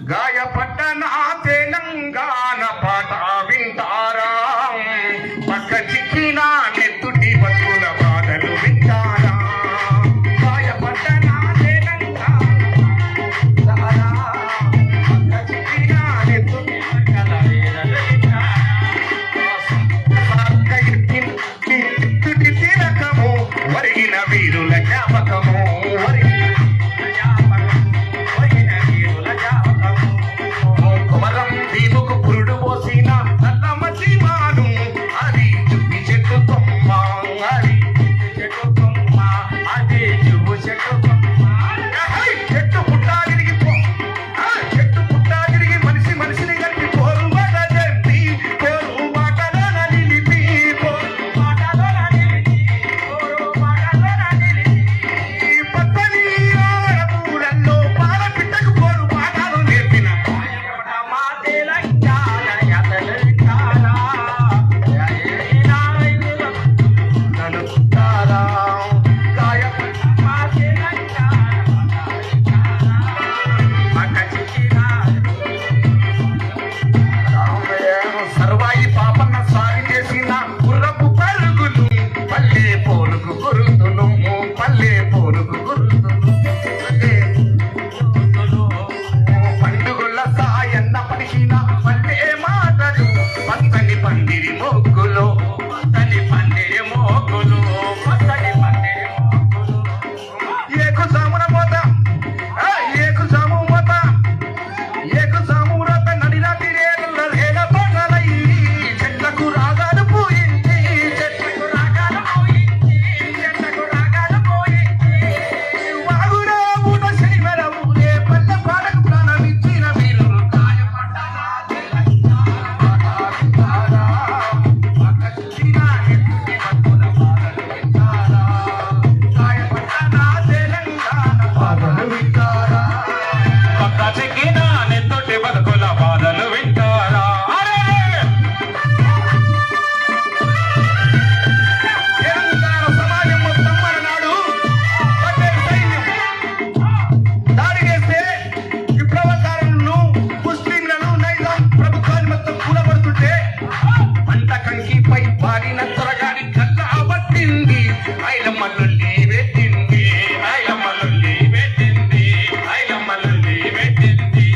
గాయపడ్డ నా తెలంగాణ పాట వింటారా పక్క చిక్కిన నెత్తుటి బతుల బాధలు వింటారా గాయపడ్డ నా తెలంగాణ పక్క చిక్కిన నెత్తుటి బతుల వేదలు వింటారా తిరకము వరిగిన వీరుల జ్ఞాపకము దీపుకు పురుడు పోసిన నల్లమతి మాను అది చుప్పి చెట్టు కొమ్మ అది చెట్టు కొమ్మ అది చువ్వు చెట్టు కొమ్మ చెట్టు పుట్టా తిరిగి చెట్టు పుట్టా తిరిగి మనిషిని కలిపి పోరు బాట చెప్పి పోరు బాటలో నిలిపి పోరు బాటలో నిలిపి పచ్చని పూలల్లో పాల పిట్టకు పోరు బాటలు నేర్పిన సర్వాయి పాపన్న సారి చేసిన గుర్రపు పరుగులు పల్లె పోరుకు గురుతును పల్లె పోరుకు గురుతును పండుగల సాయన్న పలికిన పల్లె మాటలు పచ్చని పందిరి మొగ్గులు పచ్చని పందిరి మొగ్గులు పచ్చని పందిరి మొగ్గులు ఏకు సామున పోత ఏకు సాము పోత ఏకు సాము రత నడిన తిరేల రేల పగలై చెట్లకు రాగాలు పోయింది చెట్లకు రాగాలు పోయింది చెట్లకు రాగాలు పోయింది వాగురా ఊట శనివర ఊరే పల్లె పాలకు ప్రాణమిచ్చిన వీరులు గాయపడ్డ నా తెలంగాణ పక్క చిక్కిన నెత్తుటి బతుల బాధలు వింటారా గాయపడ్డ నా తెలంగాణ బాధలు వింటారా పక్క చిక్కిన నెత్తుటి బతుకుల బాధలు వింటారా తెలంగాణ సమాజం మొత్తం మరనాడు పటేల్ సైన్యం దాడి చేస్తే విప్లవకారులను ముస్లింలను నైజాం ప్రభుత్వాన్ని మొత్తం కూలబడుతుంటే పంట కంకిపై పాడిన త్వరగాని కళ్ళ పట్టింది ఐలమ్మల్లి పెట్టింది ఐలమ్మల్లి పెట్టింది ఐలమ్మల్లి పెట్టింది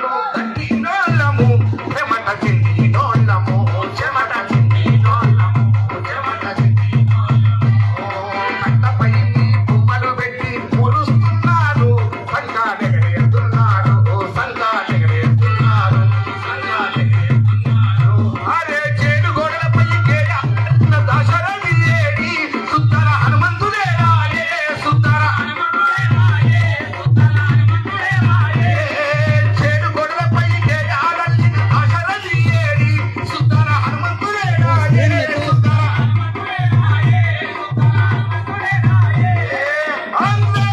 మేము గట్టినోళ్ళము చెమట చిందినోళ్ళము చెమట చిందినోళ్ళము చెమట కట్టపై బొమ్మలు పెట్టి మురుస్తున్నారు సంగా ఎగరేస్తున్నారు సంగా ఎగరేస్తున్నారు సంగా ఎగరేస్తున్నారు అరే చేడు గోడలపై కేయ దశరథి ఏడి సుత్తర హనుమంతుడే రాయే సుత్తర హనుమంతుడే రాయే సుత్తర హనుమంతుడే రాయే చేడు గోడలపై కేయ దశరథి ఏడి సుత్తర హనుమంతుడే రాయే సుత్తర హనుమంతుడే రాయే సుత్తర హనుమంతుడే రాయే అంతా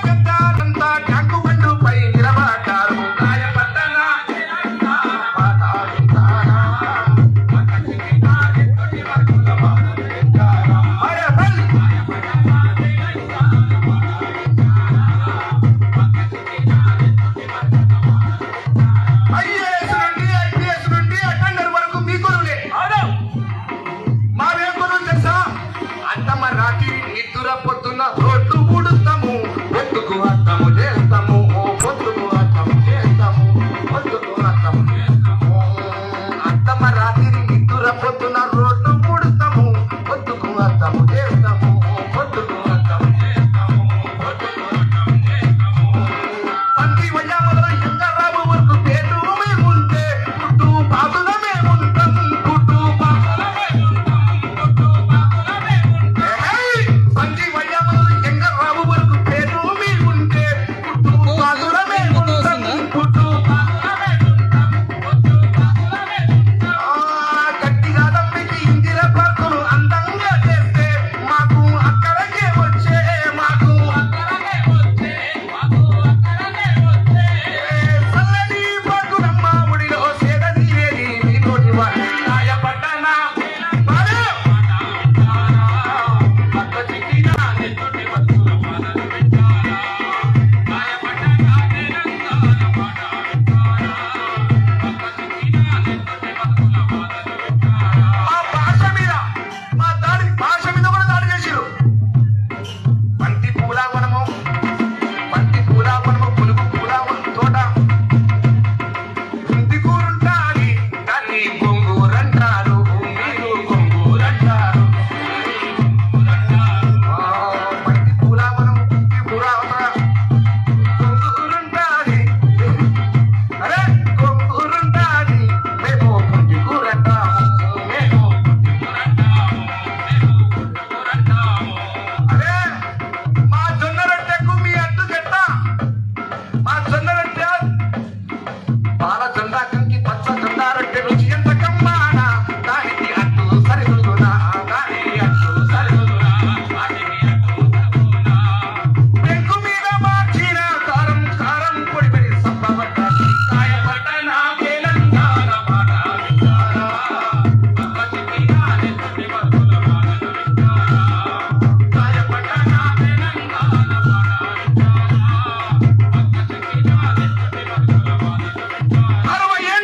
పెద్దారంతా ట్యాంకు బండుపై నిలబడ్డారు గాయపడ్డనా IAS నుండి అటెండర్ వరకు మీ గురువులే. మావేం గురువులు తెలుసా? అంతమ రాత్రి నిద్ర పొద్దున్న రోడ్డు ఊడుస్తాము పొద్దుకు అర్థము చేస్తాము పొద్దుకు అర్థము చేస్తాము పొద్దుకు అర్థము చేస్తాము అంతమ రాత్రి నిద్ర పొద్దున్న రోడ్డు ఊడుస్తాము పొద్దుకు అర్థము చేస్తాము పొద్దుకు అర్థము చేస్తాము పొద్దుకు అర్థము చేస్తాము సంధి వయ్యామలో ఎంగరాబు వరకు పేరు మేముంటే పుట్టు బాతుల మేముంటాం పుట్టు బాతుల మేముంటాం పుట్టు బాతుల మేముంటాం సంధి వయ్యామలో ఎంగరాబు వరకు పేరు మేముంటే పుట్టు బాతుల మేముంటాం పుట్టు బాతుల మేముంటాం పుట్టు బాతుల మేముంటాం గట్టిగా దమ్మికి ఇందిర పార్కులు అందంగా చేస్తే మాకు అక్కడికే వచ్చే మాకు అక్కడికే వచ్చే మాకు అక్కడికే వచ్చే చల్లని పాకురమ్మ ఒడిలో సేదది ఏది నీ తోటి వాడి గాయపడ్డనా పక్క చిక్కినా నెత్తుటి వస్తువుల పాలన పెట్టారా గాయపడ్డనా తెలంగాణ పాట పెట్టారా పక్క చిక్కినా నెత్తుటి వస్తువుల పాలన పెట్టారా మా భాష మీద మా భాష మీద కూడా దాడి చేసిరు బంతి పూల వనము పులుగు పూల తోట ఇంటి కూరుంటాది దాన్ని గొంగూరంటారు మీరు గొంగూరంటారు బంతి పూల వనము ఇంటి పూల గొంగూరుంటాది అరే గొంగూరుంటాది మేము పుంటి కూరంటాము మేము పుంటి కూరంటాము మేము పుంటి కూరంటాము అరే మా జొన్న రొట్టెకు మీ అడ్డు చెట్ట మా జొన్న రొట్టె పాల జొన్న కంకి పచ్చ జొన్న రొట్టె రుచి ఎంత కమ్మానా దానికి అడ్డు సరిగునా దానికి అడ్డు సరిగునా వాటికి అడ్డు సరిగునా పెంకు మీద మార్చిన కారం కారం పొడి పెరి సప్పబడ్డాది గాయపడ్డనా తెలంగాణ పాట వింటారా పక్క చిక్కినా నెత్తుటి వస్తువుల పాలన వింటారా గాయపడ్డనా తెలంగాణ పాట వింటారా పక్క చిక్కినా నెత్తుటి వస్తువుల పాలన వింటారా 60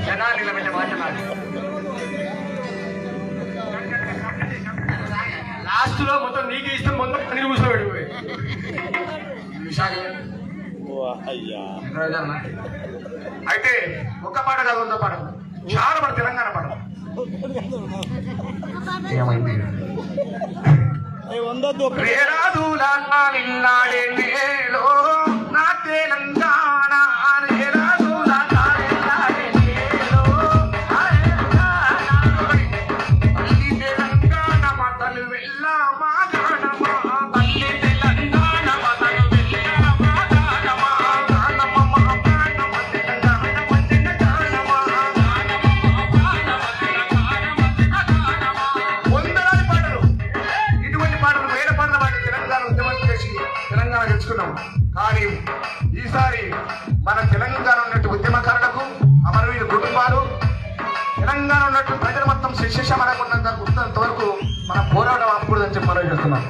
జనాలు నిలబెట్టే మాట్లాడాలి. లాస్ట్ లో మొత్తం నీకు ఇష్టం మొత్తం పని కూర్చోబెడిపోయి అయితే ఒక్క పాట కాదు, 100 పాట, చాలా పాట, తెలంగాణ పాట. ఏమైంది రేరాదులాడే నేలో నా తెలంగాణ కానీ ఈసారి మన తెలంగాణ ఉన్నట్టు ఉద్యమకారులకు, అమరవీర కుటుంబాలు, తెలంగాణ ఉన్నట్టు ప్రజలు మొత్తం శిక్ష మనకున్నంత వరకు మన పోరాటం ఆపకూడదని చెప్పి మనం చేస్తున్నాం.